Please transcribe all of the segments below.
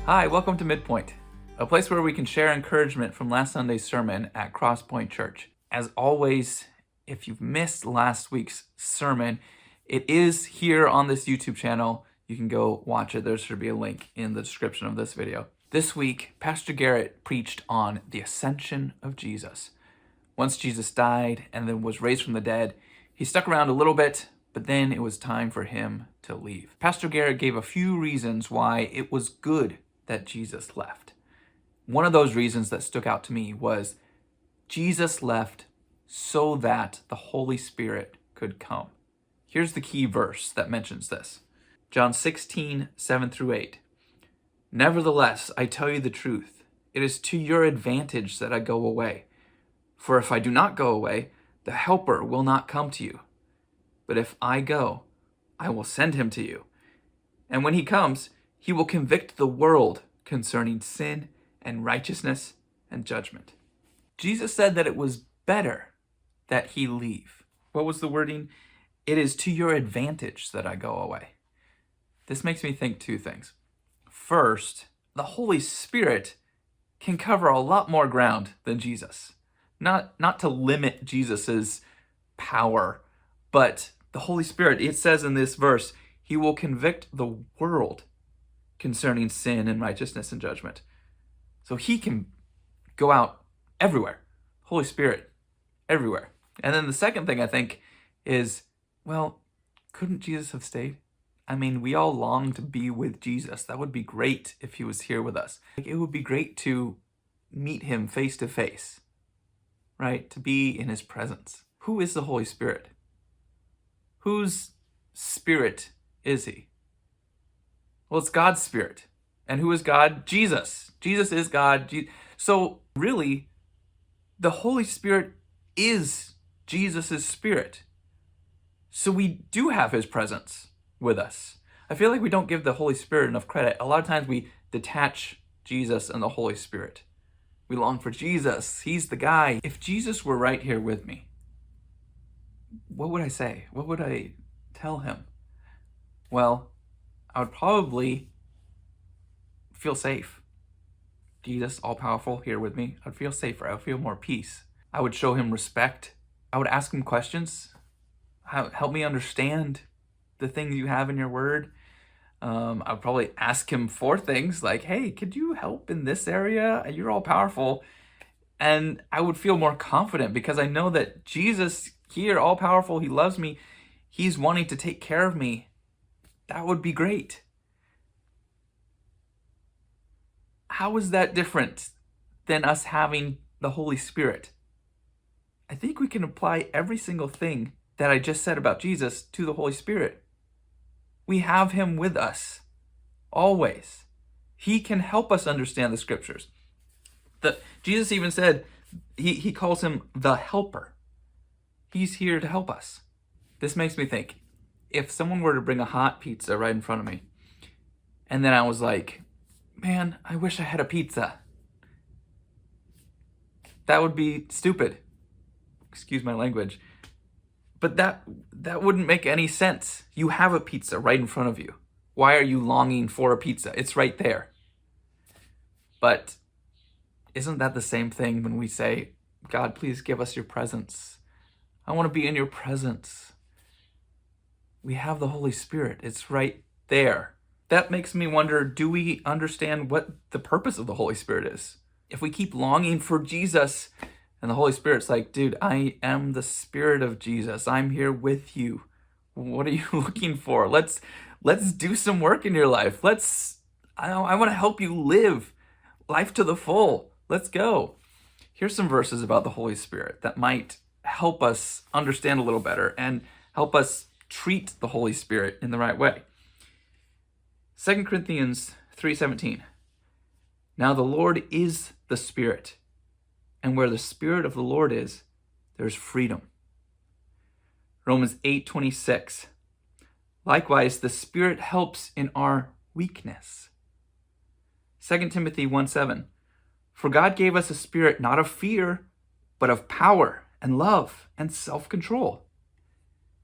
Hi, welcome to Midpointe, a place where we can share encouragement from last Sunday's sermon at Crosspoint Church. As always, if you've missed last week's sermon, it is here on this YouTube channel. You can go watch it. There should be a link in the description of this video. This week, Pastor Garrett preached on the ascension of Jesus. Once Jesus died and then was raised from the dead, he stuck around a little bit, but then it was time for him to leave. Pastor Garrett gave a few reasons why it was good that Jesus left. One of those reasons that stuck out to me was Jesus left so that the Holy Spirit could come. Here's the key verse that mentions this. John 16, 7-8. Nevertheless, I tell you the truth. It is to your advantage that I go away. For if I do not go away, the Helper will not come to you. But if I go, I will send him to you. And when he comes, he will convict the world concerning sin and righteousness and judgment. Jesus said that it was better that he leave. What was the wording? It is to your advantage that I go away. This makes me think two things. First, the Holy Spirit can cover a lot more ground than Jesus. Not to limit Jesus's power, but the Holy Spirit, it says in this verse, he will convict the world concerning sin and righteousness and judgment. So he can go out everywhere. Holy Spirit, everywhere. And then the second thing I think is, well, couldn't Jesus have stayed? I mean, we all long to be with Jesus. That would be great if he was here with us. It would be great to meet him face to face, right? To be in his presence. Who is the Holy Spirit? Whose spirit is he? Well, it's God's Spirit. And who is God? Jesus. Jesus is God. So really, the Holy Spirit is Jesus' Spirit. So we do have his presence with us. I feel like we don't give the Holy Spirit enough credit. A lot of times we detach Jesus and the Holy Spirit. We long for Jesus. He's the guy. If Jesus were right here with me, what would I say? What would I tell him? Well, I would probably feel safe. Jesus, all-powerful, here with me. I'd feel safer. I would feel more peace. I would show him respect. I would ask him questions. Help me understand the things you have in your word. I would probably ask him for things like, hey, could you help in this area? You're all-powerful. And I would feel more confident because I know that Jesus here, all-powerful, he loves me. He's wanting to take care of me. That would be great. How is that different than us having the Holy Spirit? I think we can apply every single thing that I just said about Jesus to the Holy Spirit. We have him with us, always. He can help us understand the scriptures. Jesus even said, he calls him the Helper. He's here to help us. This makes me think, if someone were to bring a hot pizza right in front of me, and then I was like, man, I wish I had a pizza. That would be stupid. Excuse my language. But that wouldn't make any sense. You have a pizza right in front of you. Why are you longing for a pizza? It's right there. But isn't that the same thing when we say, God, please give us your presence. I want to be in your presence. We have the Holy Spirit. It's right there. That makes me wonder, do we understand what the purpose of the Holy Spirit is? If we keep longing for Jesus and the Holy Spirit's like, dude, I am the Spirit of Jesus. I'm here with you. What are you looking for? Let's do some work in your life. I want to help you live life to the full. Let's go. Here's some verses about the Holy Spirit that might help us understand a little better and help us treat the Holy Spirit in the right way. 2 Corinthians 3:17. Now the Lord is the Spirit, and where the Spirit of the Lord is, there's freedom. Romans 8:26. Likewise, the Spirit helps in our weakness. 2 Timothy 1:7. For God gave us a spirit not of fear, but of power and love and self-control.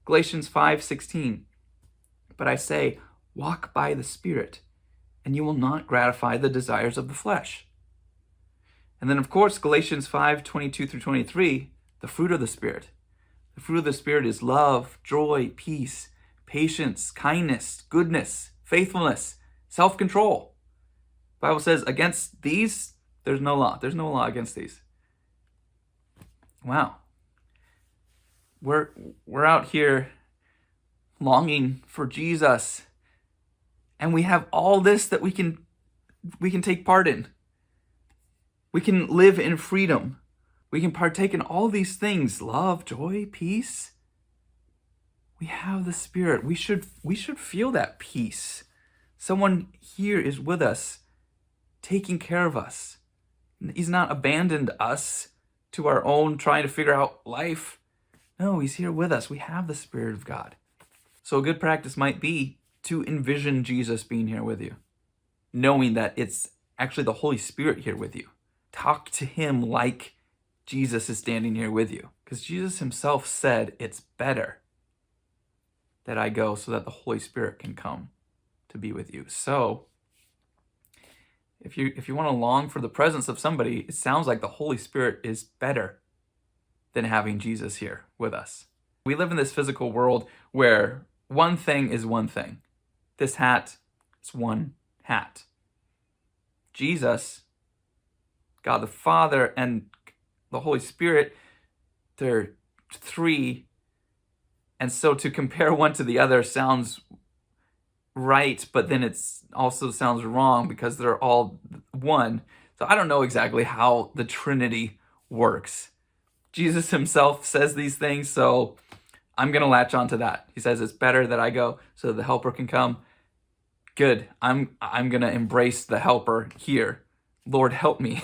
Galatians 5:16. But I say, walk by the Spirit, and you will not gratify the desires of the flesh. And then, of course, Galatians 5:22 through 23, the fruit of the Spirit. The fruit of the Spirit is love, joy, peace, patience, kindness, goodness, faithfulness, self-control. The Bible says against these, there's no law. There's no law against these. Wow. We're out here longing for Jesus, and we have all this that we can take part in. We can live in freedom. We can partake in all these things: love, joy, peace. We have the Spirit. We should feel that peace. Someone here is with us, taking care of us. He's not abandoned us to our own trying to figure out life. No, he's here with us. We have the Spirit of God. So a good practice might be to envision Jesus being here with you, knowing that it's actually the Holy Spirit here with you. Talk to him like Jesus is standing here with you, because Jesus himself said it's better that I go so that the Holy Spirit can come to be with you. So if you want to long for the presence of somebody, it sounds like the Holy Spirit is better than having Jesus here with us. We live in this physical world where one thing is one thing. This hat is one hat. Jesus, God the Father, and the Holy Spirit, they're three. And so to compare one to the other sounds right, but then it also sounds wrong because they're all one. So I don't know exactly how the Trinity works. Jesus himself says these things, so I'm going to latch onto that. He says it's better that I go so the helper can come. Good. I'm going to embrace the helper here. Lord, help me.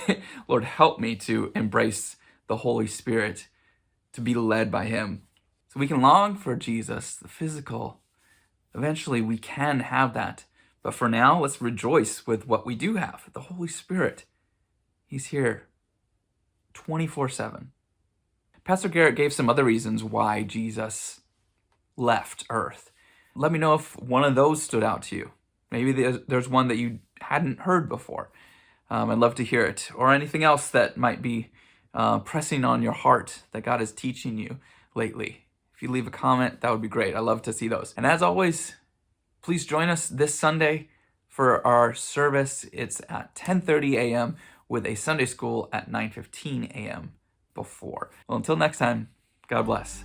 Lord, help me to embrace the Holy Spirit, to be led by him. So we can long for Jesus, the physical. Eventually we can have that. But for now, let's rejoice with what we do have, the Holy Spirit. He's here 24/7. Pastor Garrett gave some other reasons why Jesus left Earth. Let me know if one of those stood out to you. Maybe there's one that you hadn't heard before. I'd love to hear it. Or anything else that might be pressing on your heart that God is teaching you lately. If you leave a comment, that would be great. I love to see those. And as always, please join us this Sunday for our service. It's at 10:30 a.m. with a Sunday school at 9:15 a.m. before. Well, until next time, God bless.